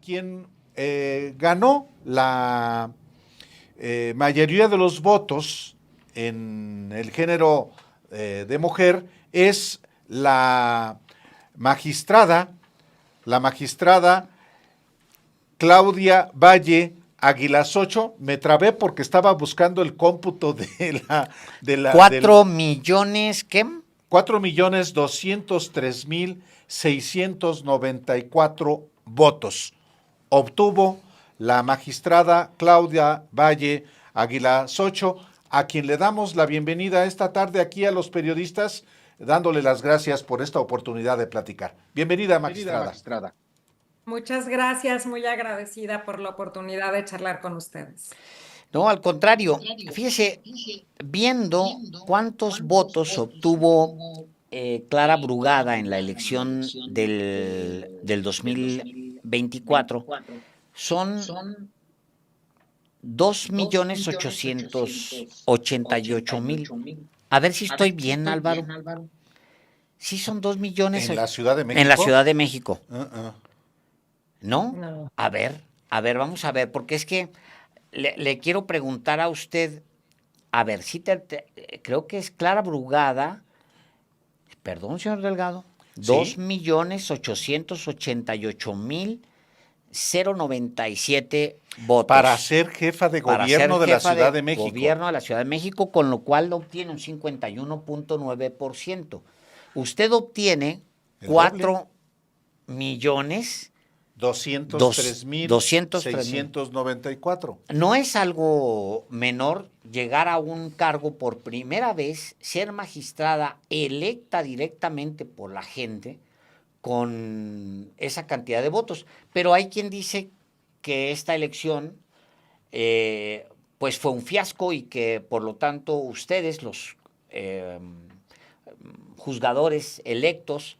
quien ganó la mayoría de los votos en el género de mujer es magistrada, la magistrada Claudia Valle Aguilasocho. Me trabé porque estaba buscando el cómputo del 4 millones, ¿qué? 4.203.694 votos. Obtuvo la magistrada Claudia Valle Aguilasocho, a quien le damos la bienvenida esta tarde aquí a los periodistas, dándole las gracias por esta oportunidad de platicar. Bienvenida, magistrada. Muchas gracias, muy agradecida por la oportunidad de charlar con ustedes. No, al contrario, fíjese, viendo cuántos votos obtuvo Clara Brugada en la elección del 2024, son 2.888.000. A ver si estoy bien, Álvaro. Sí, son 2 millones. ¿En la Ciudad de México? En la Ciudad de México. Uh-uh. ¿No? No. A ver, vamos a ver, porque es que le quiero preguntar a usted, a ver, si creo que es Clara Brugada, perdón, señor Delgado, Sí. 2.888.097 votos. Para ser jefa de gobierno de la Ciudad de México. Gobierno de la Ciudad de México, con lo cual obtiene un 51.9%. Usted obtiene El 4 millones 203.694. No es algo menor llegar a un cargo por primera vez, ser magistrada electa directamente por la gente con esa cantidad de votos. Pero hay quien dice que esta elección pues fue un fiasco y que por lo tanto ustedes, los juzgadores electos,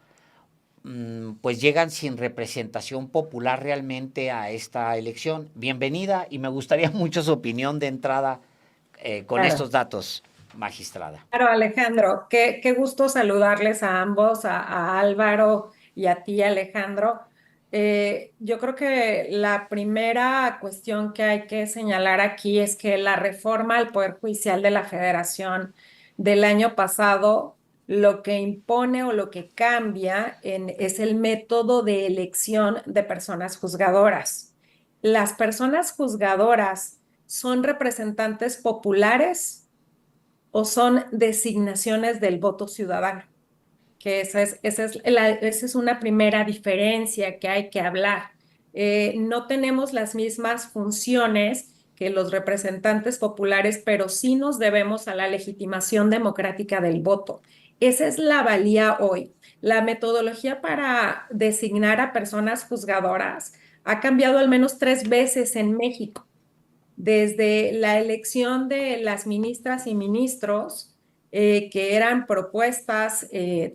pues llegan sin representación popular realmente a esta elección. Bienvenida, y me gustaría mucho su opinión de entrada con estos datos, magistrada. Claro, Alejandro, qué gusto saludarles a ambos, a Álvaro y a ti, Alejandro. Yo creo que la primera cuestión que hay que señalar aquí es que la reforma al Poder Judicial de la Federación del año pasado lo que impone o lo que cambia es el método de elección de personas juzgadoras. Las personas juzgadoras son representantes populares o son designaciones del voto ciudadano, que esa es una primera diferencia que hay que hablar. No tenemos las mismas funciones que los representantes populares, pero sí nos debemos a la legitimación democrática del voto. Esa es la valía hoy. La metodología para designar a personas juzgadoras ha cambiado al menos 3 veces en México, desde la elección de las ministras y ministros, que eran propuestas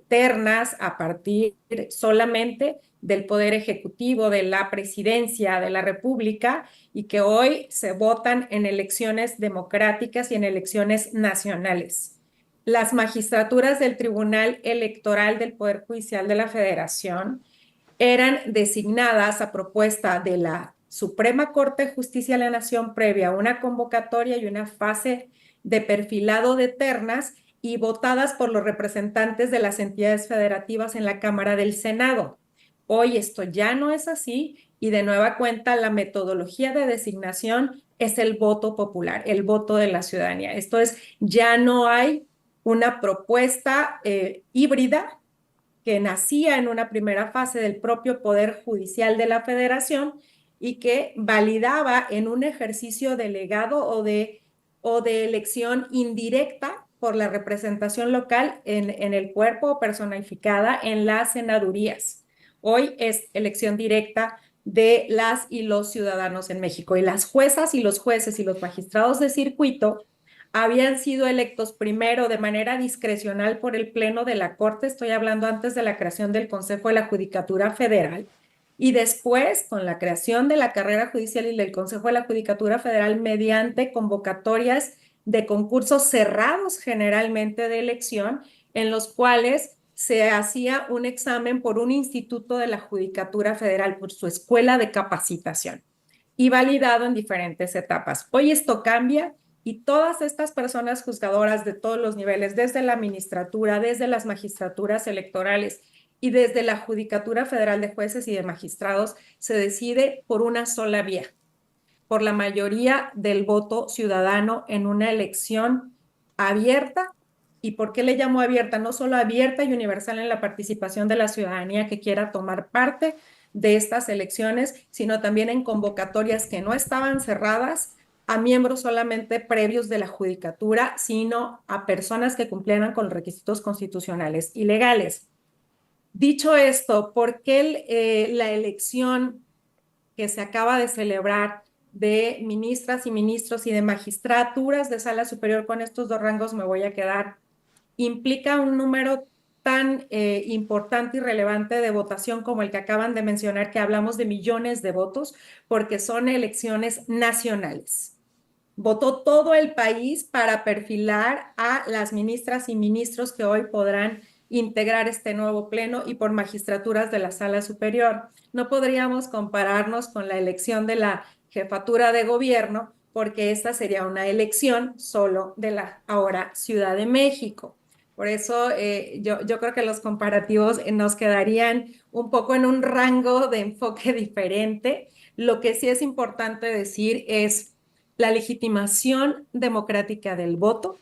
ternas a partir solamente del Poder Ejecutivo, de la Presidencia de la República, y que hoy se votan en elecciones democráticas y en elecciones nacionales. Las magistraturas del Tribunal Electoral del Poder Judicial de la Federación eran designadas a propuesta de la Suprema Corte de Justicia de la Nación previa a una convocatoria y una fase de perfilado de ternas y votadas por los representantes de las entidades federativas en la Cámara del Senado. Hoy esto ya no es así y de nueva cuenta la metodología de designación es el voto popular, el voto de la ciudadanía. Esto es, ya no hay una propuesta híbrida que nacía en una primera fase del propio Poder Judicial de la Federación y que validaba en un ejercicio delegado o de elección indirecta por la representación local en el cuerpo personificada en las senadurías. Hoy es elección directa de las y los ciudadanos en México, y las juezas y los jueces y los magistrados de circuito habían sido electos primero de manera discrecional por el Pleno de la Corte, estoy hablando antes de la creación del Consejo de la Judicatura Federal, y después con la creación de la carrera judicial y del Consejo de la Judicatura Federal mediante convocatorias de concursos cerrados generalmente de elección, en los cuales se hacía un examen por un instituto de la Judicatura Federal, por su escuela de capacitación y validado en diferentes etapas. Hoy esto cambia y todas estas personas juzgadoras de todos los niveles, desde la magistratura, desde las magistraturas electorales y desde la Judicatura Federal de Jueces y de Magistrados, se decide por una sola vía, por la mayoría del voto ciudadano en una elección abierta. ¿Y por qué le llamo abierta? No solo abierta y universal en la participación de la ciudadanía que quiera tomar parte de estas elecciones, sino también en convocatorias que no estaban cerradas a miembros solamente previos de la judicatura, sino a personas que cumplieran con los requisitos constitucionales y legales. Dicho esto, ¿por qué la elección que se acaba de celebrar de ministras y ministros y de magistraturas de sala superior, con estos dos rangos me voy a quedar, implica un número tan importante y relevante de votación como el que acaban de mencionar, que hablamos de millones de votos, porque son elecciones nacionales? Votó todo el país para perfilar a las ministras y ministros que hoy podrán integrar este nuevo pleno y por magistraturas de la sala superior. No podríamos compararnos con la elección de la jefatura de gobierno, porque esta sería una elección solo de la ahora Ciudad de México. Por eso yo creo que los comparativos nos quedarían un poco en un rango de enfoque diferente. Lo que sí es importante decir es la legitimación democrática del voto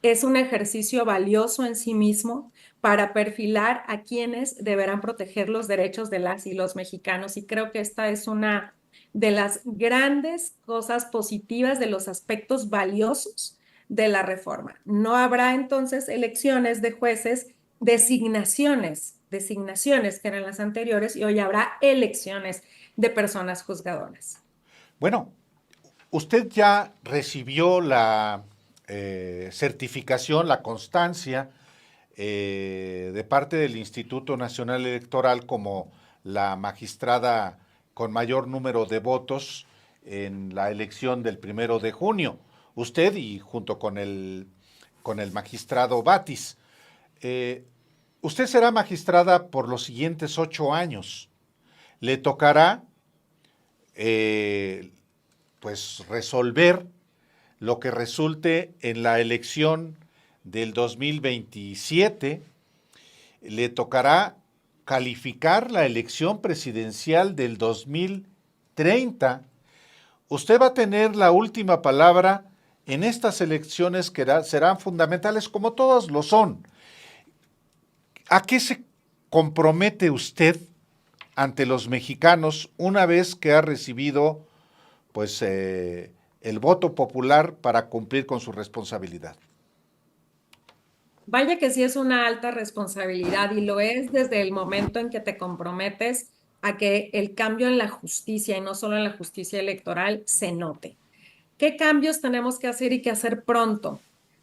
es un ejercicio valioso en sí mismo para perfilar a quienes deberán proteger los derechos de las y los mexicanos. Y creo que esta es una de las grandes cosas positivas, de los aspectos valiosos de la reforma. No habrá entonces elecciones de jueces, designaciones que eran las anteriores, y hoy habrá elecciones de personas juzgadoras. Bueno, usted ya recibió la certificación, la constancia de parte del Instituto Nacional Electoral como la magistrada con mayor número de votos en la elección del 1 de junio. Usted y junto con el magistrado Batis. Usted será magistrada por los siguientes 8 años. Le tocará pues resolver lo que resulte en la elección del 2027, le tocará calificar la elección presidencial del 2030. Usted va a tener la última palabra en estas elecciones que serán fundamentales, como todas lo son. ¿A qué se compromete usted ante los mexicanos una vez que ha recibido pues el voto popular para cumplir con su responsabilidad? Vaya que sí es una alta responsabilidad, y lo es desde el momento en que te comprometes a que el cambio en la justicia, y no solo en la justicia electoral, se note. ¿Qué cambios tenemos que hacer y que hacer pronto?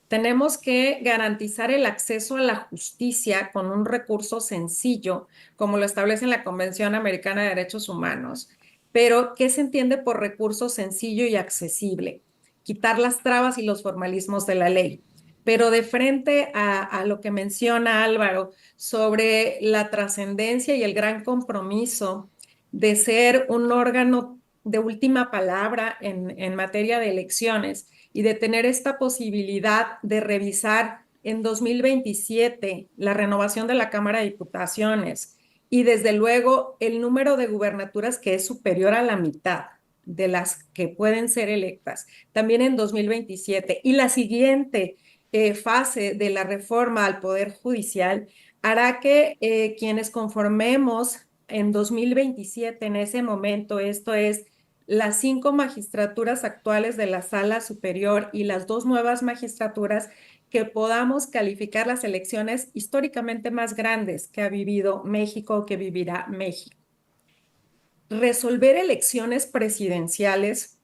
Tenemos que garantizar el acceso a la justicia con un recurso sencillo, como lo establece en la Convención Americana de Derechos Humanos. Pero, ¿qué se entiende por recurso sencillo y accesible? Quitar las trabas y los formalismos de la ley. Pero de frente a lo que menciona Álvaro sobre la trascendencia y el gran compromiso de ser un órgano de última palabra en materia de elecciones y de tener esta posibilidad de revisar en 2027 la renovación de la Cámara de Diputaciones y desde luego el número de gubernaturas que es superior a la mitad de las que pueden ser electas, también en 2027, y la siguiente fase de la reforma al Poder Judicial hará que quienes conformemos en 2027, en ese momento, esto es, las 5 magistraturas actuales de la Sala Superior y las 2 nuevas magistraturas, que podamos calificar las elecciones históricamente más grandes que ha vivido México, que vivirá México. Resolver elecciones presidenciales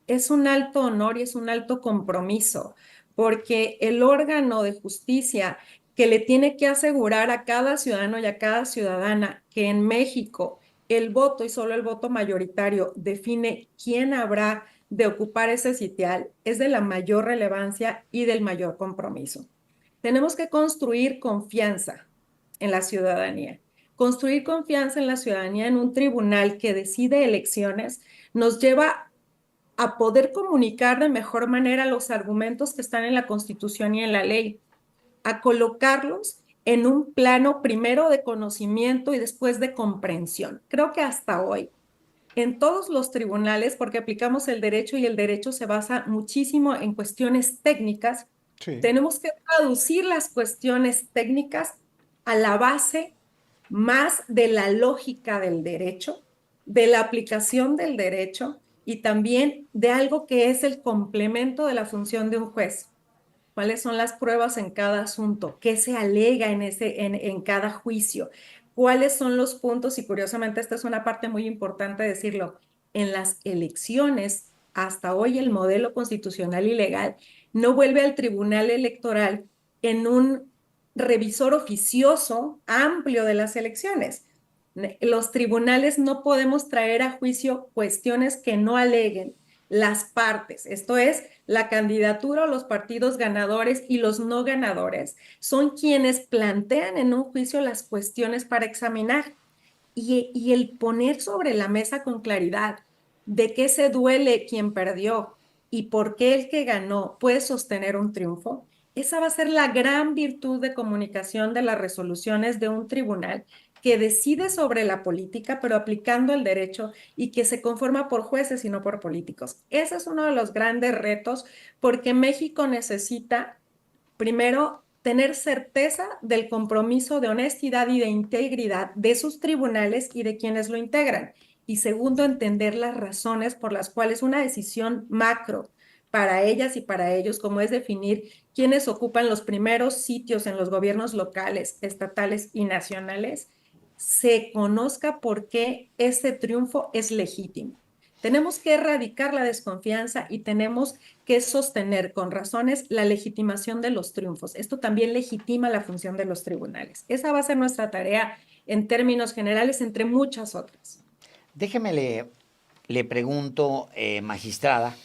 es un alto honor y es un alto compromiso, porque el órgano de justicia que le tiene que asegurar a cada ciudadano y a cada ciudadana que en México el voto y solo el voto mayoritario define quién habrá de ocupar ese sitial es de la mayor relevancia y del mayor compromiso. Tenemos que construir confianza en la ciudadanía. Construir confianza en la ciudadanía en un tribunal que decide elecciones nos lleva a poder comunicar de mejor manera los argumentos que están en la Constitución y en la ley, a colocarlos en un plano primero de conocimiento y después de comprensión. Creo que hasta hoy, en todos los tribunales, porque aplicamos el derecho y el derecho se basa muchísimo en cuestiones técnicas, Sí. tenemos que traducir las cuestiones técnicas a la base más de la lógica del derecho, de la aplicación del derecho y también de algo que es el complemento de la función de un juez. ¿Cuáles son las pruebas en cada asunto? ¿Qué se alega en cada juicio? ¿Cuáles son los puntos? Y curiosamente, esta es una parte muy importante decirlo. En las elecciones, hasta hoy el modelo constitucional y legal no vuelve al tribunal electoral en un revisor oficioso amplio de las elecciones. Los tribunales no podemos traer a juicio cuestiones que no aleguen las partes, esto es, la candidatura o los partidos ganadores y los no ganadores son quienes plantean en un juicio las cuestiones para examinar y el poner sobre la mesa con claridad de qué se duele quien perdió y por qué el que ganó puede sostener un triunfo. Esa va a ser la gran virtud de comunicación de las resoluciones de un tribunal que decide sobre la política, pero aplicando el derecho y que se conforma por jueces y no por políticos. Ese es uno de los grandes retos porque México necesita, primero, tener certeza del compromiso de honestidad y de integridad de sus tribunales y de quienes lo integran. Y segundo, entender las razones por las cuales una decisión macro para ellas y para ellos, como es definir quiénes ocupan los primeros sitios en los gobiernos locales, estatales y nacionales, se conozca por qué ese triunfo es legítimo. Tenemos que erradicar la desconfianza y tenemos que sostener con razones la legitimación de los triunfos. Esto también legitima la función de los tribunales. Esa va a ser nuestra tarea en términos generales, entre muchas otras. Déjeme le pregunto, magistrada,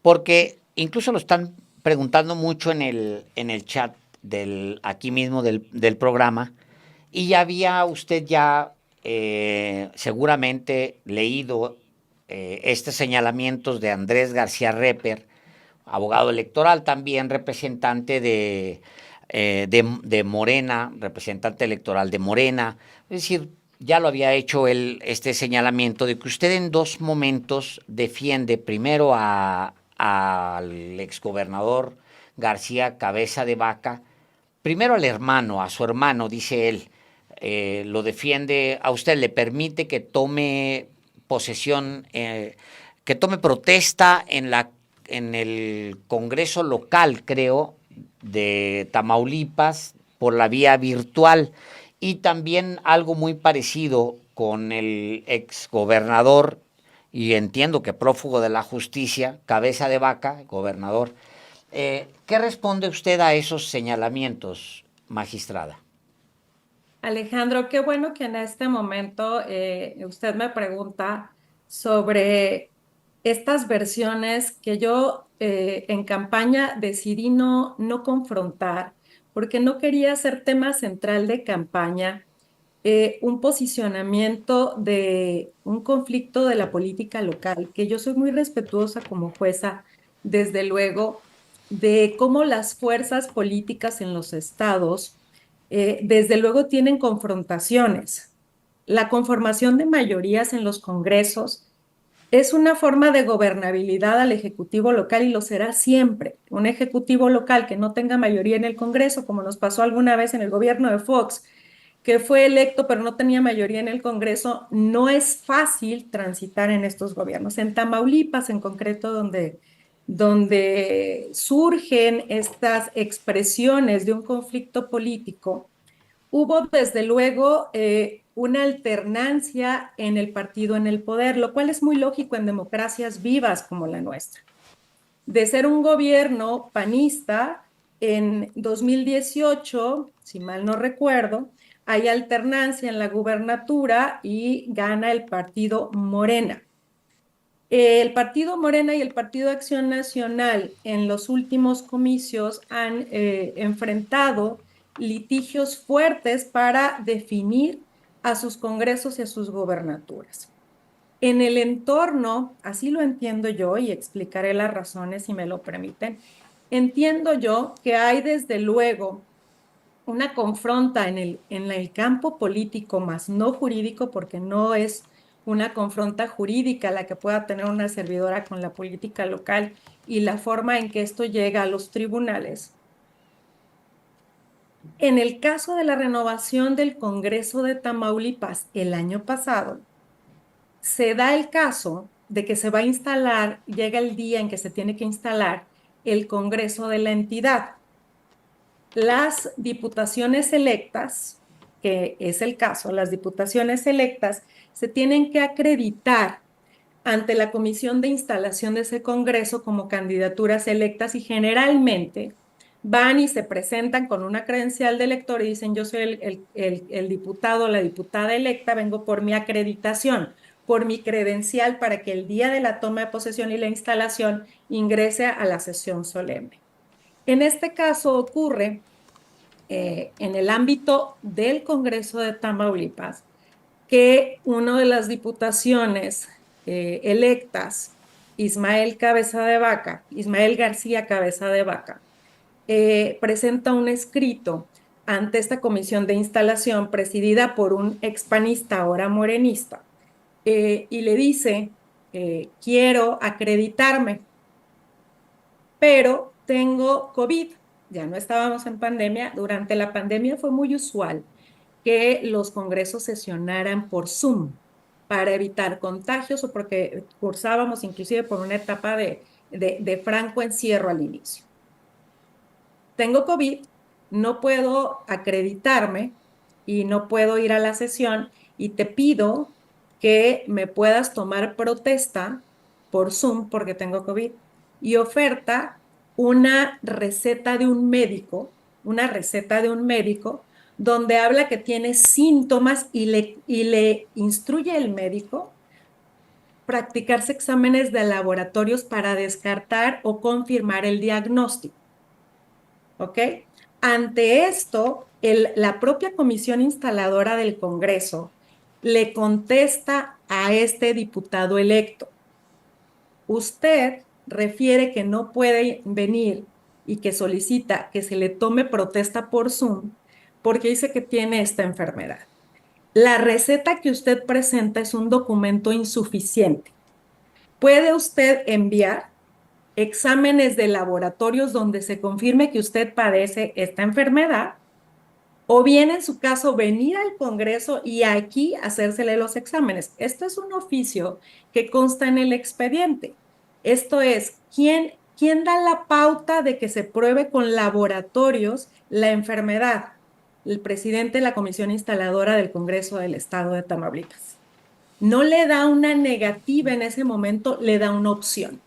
porque incluso lo están preguntando mucho en el chat aquí mismo del programa, y ya había usted seguramente leído estos señalamientos de Andrés García Reper, abogado electoral, también representante de Morena, representante electoral de Morena. Es decir, ya lo había hecho él, este señalamiento de que usted en dos momentos defiende primero al exgobernador García Cabeza de Vaca, primero al hermano, a su hermano, dice él, lo defiende, a usted le permite que tome posesión, que tome protesta en el Congreso local, creo, de Tamaulipas por la vía virtual, y también algo muy parecido con el exgobernador, y entiendo que prófugo de la justicia, Cabeza de Vaca, gobernador. ¿Qué responde usted a esos señalamientos, magistrada? Alejandro, qué bueno que en este momento usted me pregunta sobre estas versiones que yo en campaña decidí no confrontar, porque no quería ser tema central de campaña, un posicionamiento de un conflicto de la política local, que yo soy muy respetuosa como jueza, desde luego, de cómo las fuerzas políticas en los estados desde luego tienen confrontaciones. La conformación de mayorías en los congresos es una forma de gobernabilidad al ejecutivo local y lo será siempre. Un ejecutivo local que no tenga mayoría en el Congreso, como nos pasó alguna vez en el gobierno de Fox, que fue electo pero no tenía mayoría en el Congreso, no es fácil transitar en estos gobiernos. En Tamaulipas, en concreto, donde surgen estas expresiones de un conflicto político, hubo desde luego una alternancia en el partido en el poder, lo cual es muy lógico en democracias vivas como la nuestra. De ser un gobierno panista, en 2018, si mal no recuerdo, hay alternancia en la gubernatura y gana el partido Morena. El partido Morena y el Partido Acción Nacional en los últimos comicios han enfrentado litigios fuertes para definir a sus congresos y a sus gobernaturas. En el entorno, así lo entiendo yo y explicaré las razones si me lo permiten, entiendo yo que hay desde luego una confronta en el campo político, más no jurídico, porque no es una confronta jurídica la que pueda tener una servidora con la política local y la forma en que esto llega a los tribunales. En el caso de la renovación del Congreso de Tamaulipas el año pasado, se da el caso de que se va a instalar, llega el día en que se tiene que instalar el Congreso de la entidad. Las diputaciones electas, que es el caso, las diputaciones electas se tienen que acreditar ante la comisión de instalación de ese Congreso como candidaturas electas y generalmente van y se presentan con una credencial de elector y dicen, yo soy el diputado o la diputada electa, vengo por mi acreditación, por mi credencial para que el día de la toma de posesión y la instalación ingrese a la sesión solemne. En este caso ocurre en el ámbito del Congreso de Tamaulipas que una de las diputaciones electas, Ismael García Cabeza de Vaca, presenta un escrito ante esta comisión de instalación presidida por un expanista, ahora morenista, y le dice, quiero acreditarme, pero tengo COVID. Ya no estábamos en pandemia. Durante la pandemia fue muy usual que los congresos sesionaran por Zoom para evitar contagios o porque cursábamos inclusive por una etapa de franco encierro al inicio. Tengo COVID, no puedo acreditarme y no puedo ir a la sesión y te pido que me puedas tomar protesta por Zoom porque tengo COVID y oferta una receta de un médico, donde habla que tiene síntomas y le instruye el médico practicarse exámenes de laboratorios para descartar o confirmar el diagnóstico. ¿Ok? Ante esto, la propia comisión instaladora del Congreso le contesta a este diputado electo, usted refiere que no puede venir y que solicita que se le tome protesta por Zoom porque dice que tiene esta enfermedad. La receta que usted presenta es un documento insuficiente. ¿Puede usted enviar exámenes de laboratorios donde se confirme que usted padece esta enfermedad? O bien, en su caso, venir al Congreso y aquí hacérsele los exámenes. Esto es un oficio que consta en el expediente. Esto es, ¿quién da la pauta de que se pruebe con laboratorios la enfermedad? El presidente de la comisión instaladora del Congreso del Estado de Tamaulipas. No le da una negativa en ese momento, le da una opción.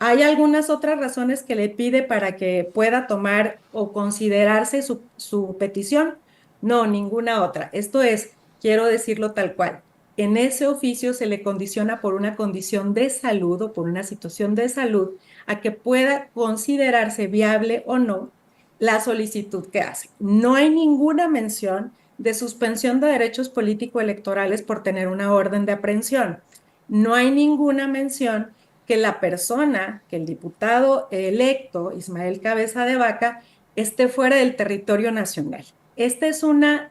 ¿Hay algunas otras razones que le pide para que pueda tomar o considerarse su petición? No, ninguna otra. Esto es, quiero decirlo tal cual. En ese oficio se le condiciona por una condición de salud o por una situación de salud a que pueda considerarse viable o no la solicitud que hace. No hay ninguna mención de suspensión de derechos político-electorales por tener una orden de aprehensión. No hay ninguna mención que la persona, que el diputado electo, Ismael Cabeza de Vaca, esté fuera del territorio nacional. Esta es una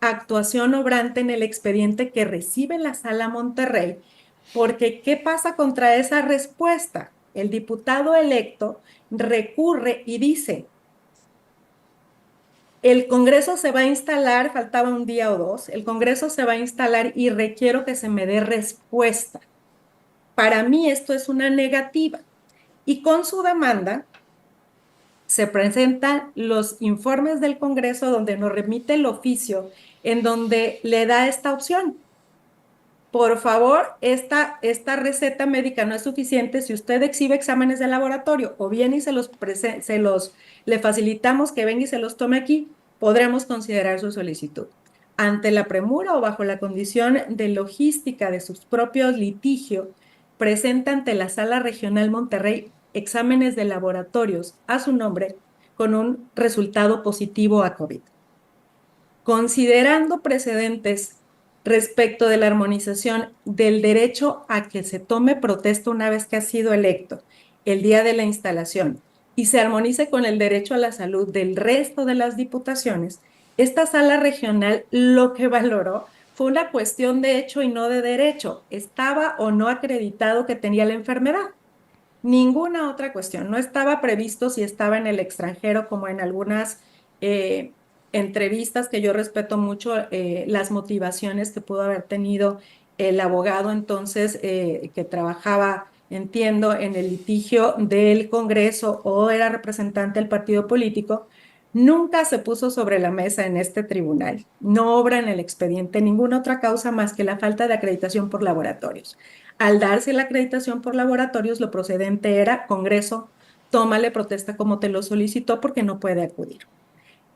actuación obrante en el expediente que recibe la Sala Monterrey, porque ¿qué pasa contra esa respuesta? El diputado electo recurre y dice, el Congreso se va a instalar, faltaba un día o dos, el Congreso se va a instalar y requiero que se me dé respuesta. Para mí esto es una negativa. Y con su demanda se presentan los informes del Congreso donde nos remite el oficio en donde le da esta opción. Por favor, esta receta médica no es suficiente si usted exhibe exámenes de laboratorio o bien y le facilitamos que venga y se los tome aquí, podremos considerar su solicitud. Ante la premura o bajo la condición de logística de sus propios litigios, presenta ante la Sala Regional Monterrey exámenes de laboratorios a su nombre con un resultado positivo a COVID. Considerando precedentes respecto de la armonización del derecho a que se tome protesta una vez que ha sido electo el día de la instalación y se armonice con el derecho a la salud del resto de las diputaciones, esta sala regional lo que valoró fue una cuestión de hecho y no de derecho. ¿Estaba o no acreditado que tenía la enfermedad? Ninguna otra cuestión. No estaba previsto si estaba en el extranjero, como en algunas entrevistas que yo respeto mucho, las motivaciones que pudo haber tenido el abogado entonces que trabajaba, entiendo, en el litigio del Congreso o era representante del partido político. Nunca se puso sobre la mesa en este tribunal. No obra en el expediente ninguna otra causa más que la falta de acreditación por laboratorios. Al darse la acreditación por laboratorios, lo procedente era, Congreso, tómale protesta como te lo solicitó porque no puede acudir.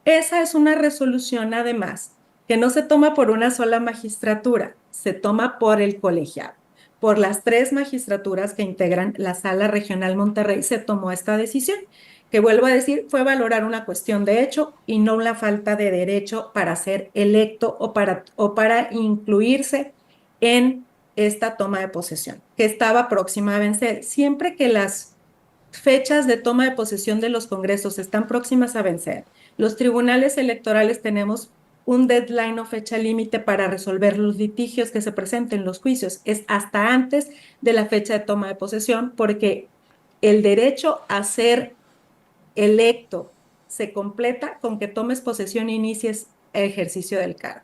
Esa es una resolución, además, que no se toma por una sola magistratura, se toma por el colegiado. Por las 3 magistraturas que integran la Sala Regional Monterrey se tomó esta decisión, que vuelvo a decir, fue valorar una cuestión de hecho y no una falta de derecho para ser electo o para incluirse en esta toma de posesión, que estaba próxima a vencer. Siempre que las fechas de toma de posesión de los congresos están próximas a vencer, los tribunales electorales tenemos un deadline o fecha límite para resolver los litigios que se presenten en los juicios. Es hasta antes de la fecha de toma de posesión, porque el derecho a ser electo se completa con que tomes posesión e inicies el ejercicio del cargo.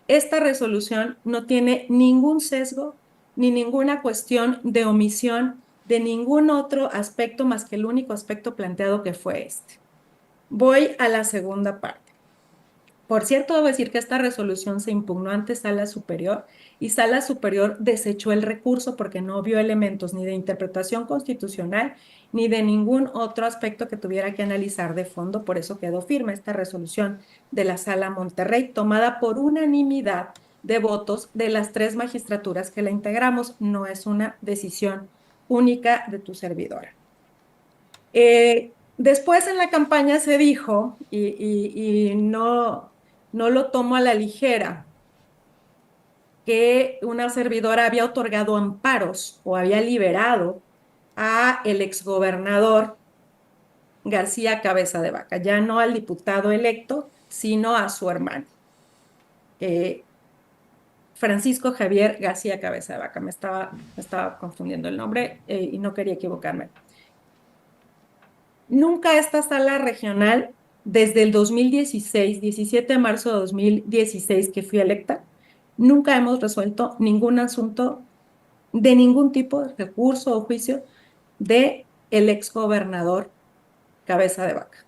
Esta resolución no tiene ningún sesgo ni ninguna cuestión de omisión de ningún otro aspecto más que el único aspecto planteado que fue este. Voy a la segunda parte. Por cierto, debo decir que esta resolución se impugnó ante Sala Superior y Sala Superior desechó el recurso porque no vio elementos ni de interpretación constitucional ni de ningún otro aspecto que tuviera que analizar de fondo. Por eso quedó firme esta resolución de la Sala Monterrey, tomada por unanimidad de votos de las 3 magistraturas que la integramos. No es una decisión única de tu servidora. Después en la campaña se dijo, y no lo tomo a la ligera, que una servidora había otorgado amparos o había liberado a el exgobernador García Cabeza de Vaca, ya no al diputado electo, sino a su hermano, Francisco Javier García Cabeza de Vaca. Me estaba confundiendo el nombre y no quería equivocarme. Nunca esta sala regional, desde el 2016, 17 de marzo de 2016 que fui electa, nunca hemos resuelto ningún asunto de ningún tipo de recurso o juicio de el exgobernador Cabeza de Vaca.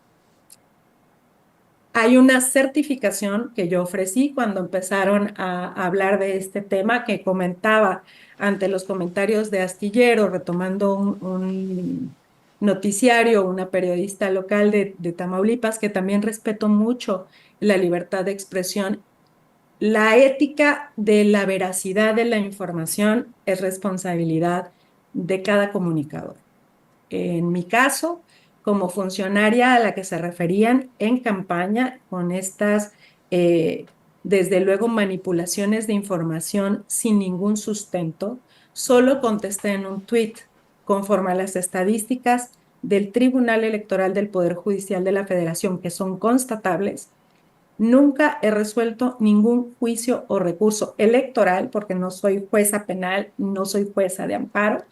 Hay una certificación que yo ofrecí cuando empezaron a hablar de este tema, que comentaba ante los comentarios de Astillero, retomando un noticiario, una periodista local de Tamaulipas, que también respeto mucho la libertad de expresión. La ética de la veracidad de la información es responsabilidad de cada comunicador. En mi caso, como funcionaria a la que se referían en campaña con estas, desde luego, manipulaciones de información sin ningún sustento, solo contesté en un tuit conforme a las estadísticas del Tribunal Electoral del Poder Judicial de la Federación, que son constatables. Nunca he resuelto ningún juicio o recurso electoral porque no soy jueza penal, no soy jueza de amparo.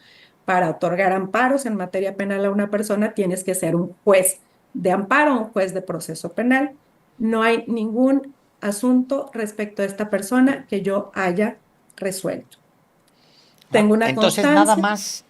Para otorgar amparos en materia penal a una persona tienes que ser un juez de amparo, un juez de proceso penal. No hay ningún asunto respecto a esta persona que yo haya resuelto. Tengo una Entonces nada constancia. más.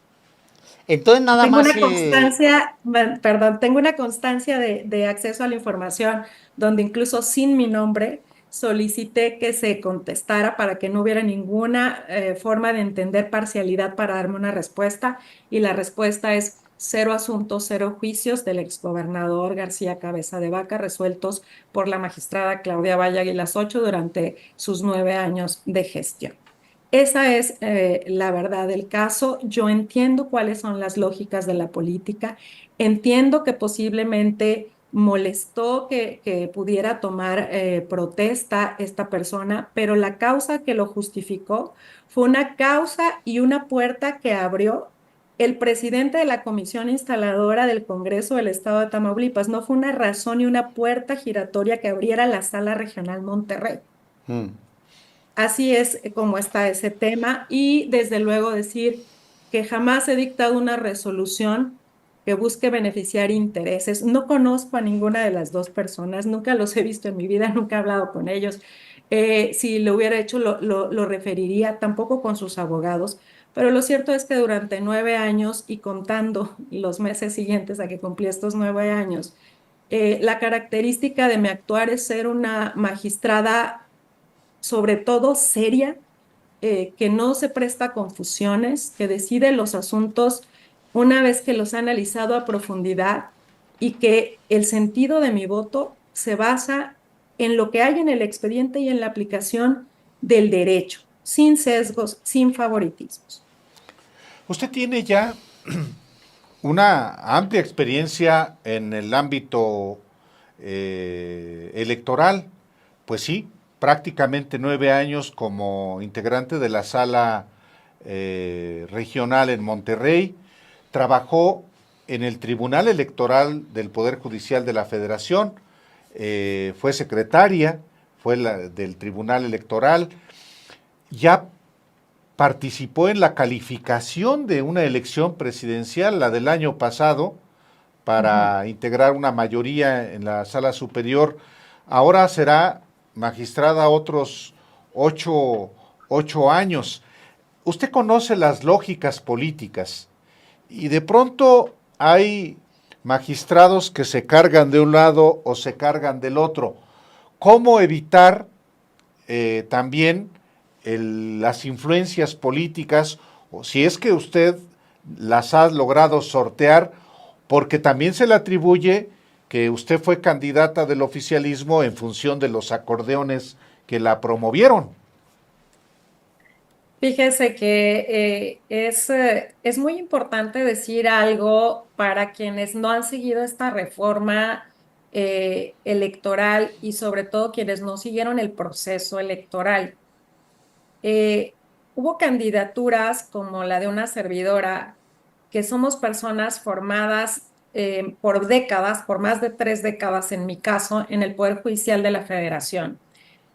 Entonces nada Tengo más. una constancia, perdón, tengo una constancia de acceso a la información donde incluso sin mi nombre solicité que se contestara para que no hubiera ninguna forma de entender parcialidad para darme una respuesta, y la respuesta es 0 asuntos, 0 juicios del exgobernador García Cabeza de Vaca resueltos por la magistrada Claudia Valle Aguilas Ocho durante sus 9 años de gestión. Esa es la verdad del caso. Yo entiendo cuáles son las lógicas de la política, entiendo que posiblemente molestó que pudiera tomar protesta esta persona, pero la causa que lo justificó fue una causa y una puerta que abrió el presidente de la comisión instaladora del Congreso del Estado de Tamaulipas. No fue una razón y una puerta giratoria que abriera la Sala Regional Monterrey. Mm. Así es como está ese tema y desde luego decir que jamás he dictado una resolución que busque beneficiar intereses. No conozco a ninguna de las dos personas, nunca los he visto en mi vida, nunca he hablado con ellos. Si lo hubiera hecho, lo referiría tampoco con sus abogados, pero lo cierto es que durante 9 años y contando los meses siguientes a que cumplí estos 9 años, la característica de mi actuar es ser una magistrada sobre todo seria, que no se presta a confusiones, que decide los asuntos una vez que los ha analizado a profundidad y que el sentido de mi voto se basa en lo que hay en el expediente y en la aplicación del derecho, sin sesgos, sin favoritismos. Usted tiene ya una amplia experiencia en el ámbito electoral. Pues sí, prácticamente 9 años como integrante de la sala regional en Monterrey. Trabajó en el Tribunal Electoral del Poder Judicial de la Federación. Fue secretaria, fue del Tribunal Electoral. Ya participó en la calificación de una elección presidencial, la del año pasado, para integrar una mayoría en la sala superior. Ahora será magistrada otros 8 años. Usted conoce las lógicas políticas y de pronto hay magistrados que se cargan de un lado o se cargan del otro. ¿Cómo evitar también las influencias políticas, o si es que usted las ha logrado sortear, porque también se le atribuye que usted fue candidata del oficialismo en función de los acordeones que la promovieron? Fíjese que es muy importante decir algo para quienes no han seguido esta reforma electoral y sobre todo quienes no siguieron el proceso electoral. Eh, Hubo candidaturas como la de una servidora, que somos personas formadas por décadas, por más de 3 décadas en mi caso, en el Poder Judicial de la Federación.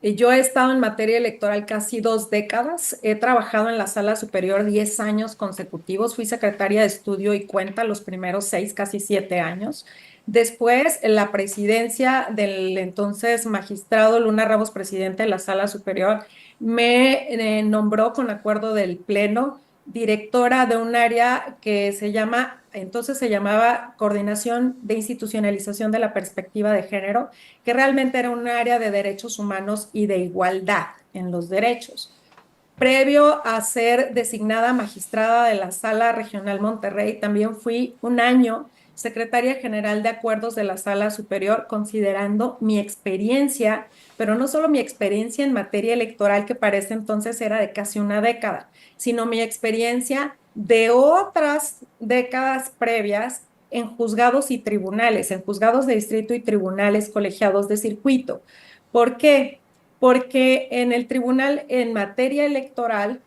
Yo he estado en materia electoral casi 2 décadas, he trabajado en la Sala Superior 10 años consecutivos, fui secretaria de estudio y cuenta los primeros 6, casi 7 años. Después, en la presidencia del entonces magistrado Luna Ramos, presidente de la Sala Superior, me nombró con acuerdo del Pleno directora de un área que entonces se llamaba Coordinación de Institucionalización de la Perspectiva de Género, que realmente era un área de derechos humanos y de igualdad en los derechos. Previo a ser designada magistrada de la Sala Regional Monterrey, también fui un año secretaria general de acuerdos de la Sala Superior, considerando mi experiencia, pero no solo mi experiencia en materia electoral, que para ese entonces era de casi una década, sino mi experiencia de otras décadas previas en juzgados y tribunales, en juzgados de distrito y tribunales colegiados de circuito. ¿Por qué? Porque en el tribunal, en materia electoral,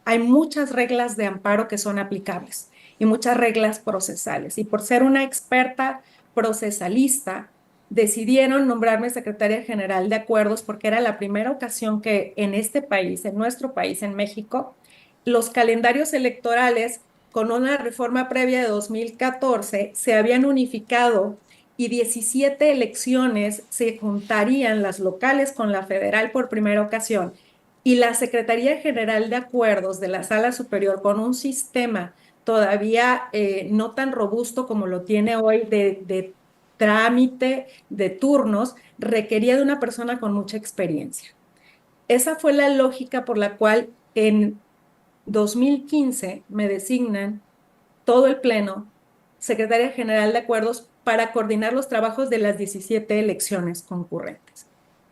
hay muchas reglas de amparo que son aplicables y muchas reglas procesales. Y por ser una experta procesalista, decidieron nombrarme secretaria general de acuerdos porque era la primera ocasión que en este país, en nuestro país, en México, los calendarios electorales con una reforma previa de 2014 se habían unificado y 17 elecciones se juntarían, las locales con la federal por primera ocasión, y la Secretaría General de Acuerdos de la Sala Superior, con un sistema todavía no tan robusto como lo tiene hoy de trámite, de turnos, requería de una persona con mucha experiencia. Esa fue la lógica por la cual en 2015 me designan todo el Pleno secretaria general de acuerdos para coordinar los trabajos de las 17 elecciones concurrentes.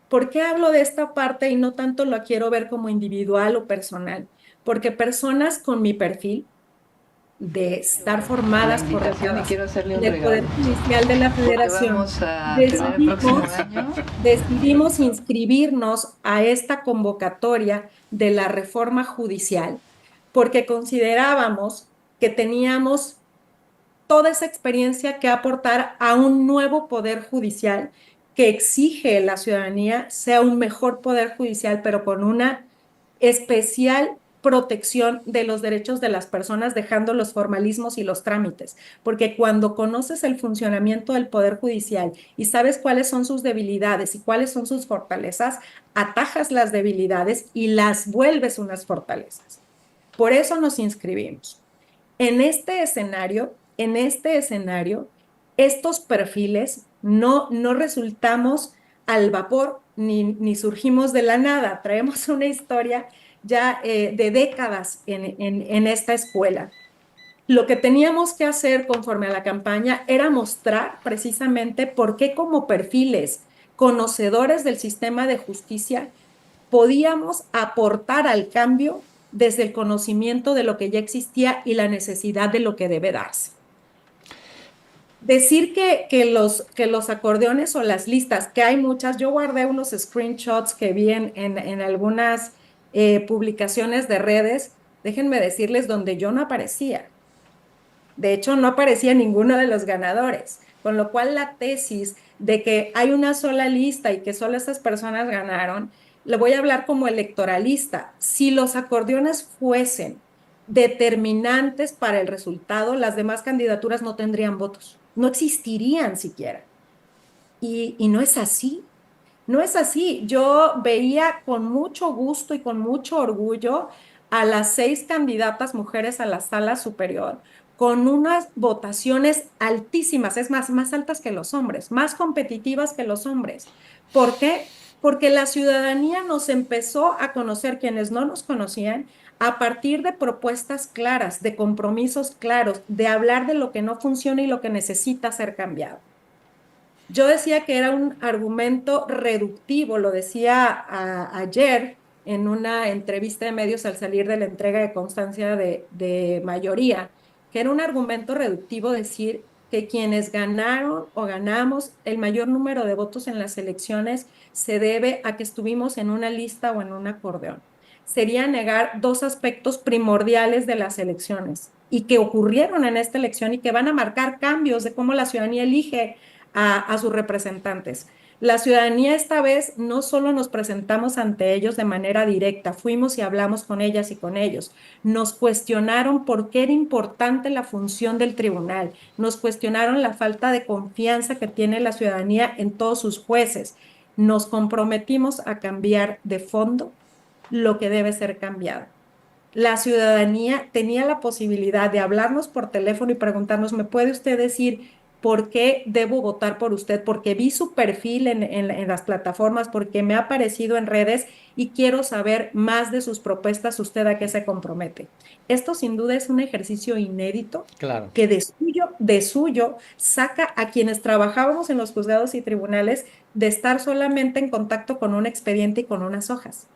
¿Por qué hablo de esta parte y no tanto lo quiero ver como individual o personal? Porque personas con mi perfil, de estar formadas la por invitación y delegadas quiero hacerle un del Poder regalo, Judicial de la porque Federación, vamos a tener el próximo año. decidimos inscribirnos a esta convocatoria de la reforma judicial porque considerábamos que teníamos toda esa experiencia que aportar a un nuevo poder judicial que exige la ciudadanía sea un mejor poder judicial, pero con una especial protección de los derechos de las personas, dejando los formalismos y los trámites, porque cuando conoces el funcionamiento del Poder Judicial y sabes cuáles son sus debilidades y cuáles son sus fortalezas, atajas las debilidades y las vuelves unas fortalezas. Por eso nos inscribimos. En este escenario, estos perfiles no resultamos al vapor ni surgimos de la nada. Traemos una historia ya de décadas en esta escuela. Lo que teníamos que hacer conforme a la campaña era mostrar precisamente por qué como perfiles conocedores del sistema de justicia podíamos aportar al cambio desde el conocimiento de lo que ya existía y la necesidad de lo que debe darse. Decir que los acordeones o las listas, que hay muchas, yo guardé unos screenshots que vi en algunas publicaciones de redes, déjenme decirles donde yo no aparecía. De hecho, no aparecía ninguno de los ganadores, con lo cual la tesis de que hay una sola lista y que solo esas personas ganaron, le voy a hablar como electoralista. Si los acordeones fuesen determinantes para el resultado, las demás candidaturas no tendrían votos, no existirían siquiera. Y no es así. No es así. Yo veía con mucho gusto y con mucho orgullo a las 6 candidatas mujeres a la sala superior con unas votaciones altísimas, es más altas que los hombres, más competitivas que los hombres. ¿Por qué? Porque la ciudadanía nos empezó a conocer, quienes no nos conocían, a partir de propuestas claras, de compromisos claros, de hablar de lo que no funciona y lo que necesita ser cambiado. Yo decía que era un argumento reductivo, lo decía ayer en una entrevista de medios al salir de la entrega de constancia de mayoría, que era un argumento reductivo decir que quienes ganaron o ganamos el mayor número de votos en las elecciones se debe a que estuvimos en una lista o en un acordeón. Sería negar dos aspectos primordiales de las elecciones y que ocurrieron en esta elección y que van a marcar cambios de cómo la ciudadanía elige a sus representantes. La ciudadanía esta vez no solo nos presentamos ante ellos de manera directa, fuimos y hablamos con ellas y con ellos. Nos cuestionaron por qué era importante la función del tribunal, nos cuestionaron la falta de confianza que tiene la ciudadanía en todos sus jueces. Nos comprometimos a cambiar de fondo lo que debe ser cambiado. La ciudadanía tenía la posibilidad de hablarnos por teléfono y preguntarnos, ¿me puede usted decir por qué debo votar por usted? Porque vi su perfil en las plataformas, porque me ha aparecido en redes y quiero saber más de sus propuestas, usted a qué se compromete. Esto sin duda es un ejercicio inédito Claro. que de suyo saca a quienes trabajábamos en los juzgados y tribunales de estar solamente en contacto con un expediente y con unas hojas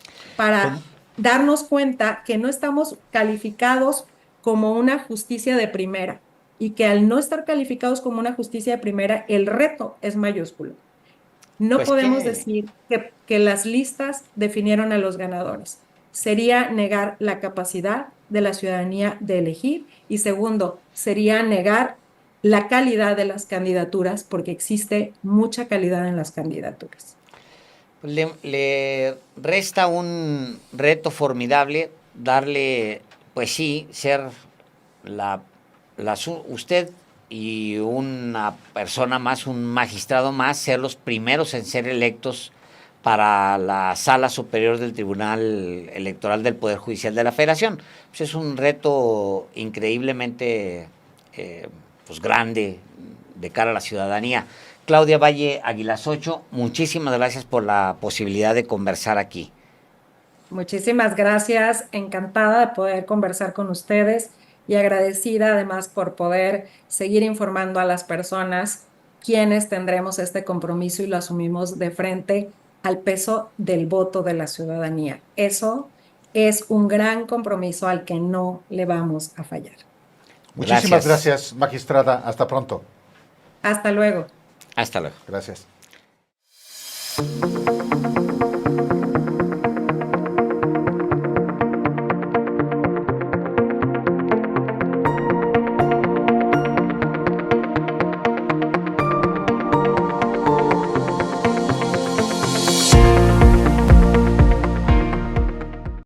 Pues, para darnos cuenta que no estamos calificados como una justicia de primera y que al no estar calificados como una justicia de primera, el reto es mayúsculo. No pues podemos que decir que las listas definieron a los ganadores. Sería negar la capacidad de la ciudadanía de elegir y segundo, sería negar la calidad de las candidaturas porque existe mucha calidad en las candidaturas. le resta un reto formidable darle, pues sí, ser la, usted y una persona más, un magistrado más, ser los primeros en ser electos para la Sala Superior del Tribunal Electoral del Poder Judicial de la Federación. Pues es un reto increíblemente pues grande de cara a la ciudadanía. Claudia Valle Aguilasocho, muchísimas gracias por la posibilidad de conversar aquí. Muchísimas gracias, encantada de poder conversar con ustedes y agradecida además por poder seguir informando a las personas quienes tendremos este compromiso y lo asumimos de frente al peso del voto de la ciudadanía. Eso es un gran compromiso al que no le vamos a fallar. Muchísimas gracias, magistrada. Hasta pronto. Hasta luego. Hasta luego. Gracias.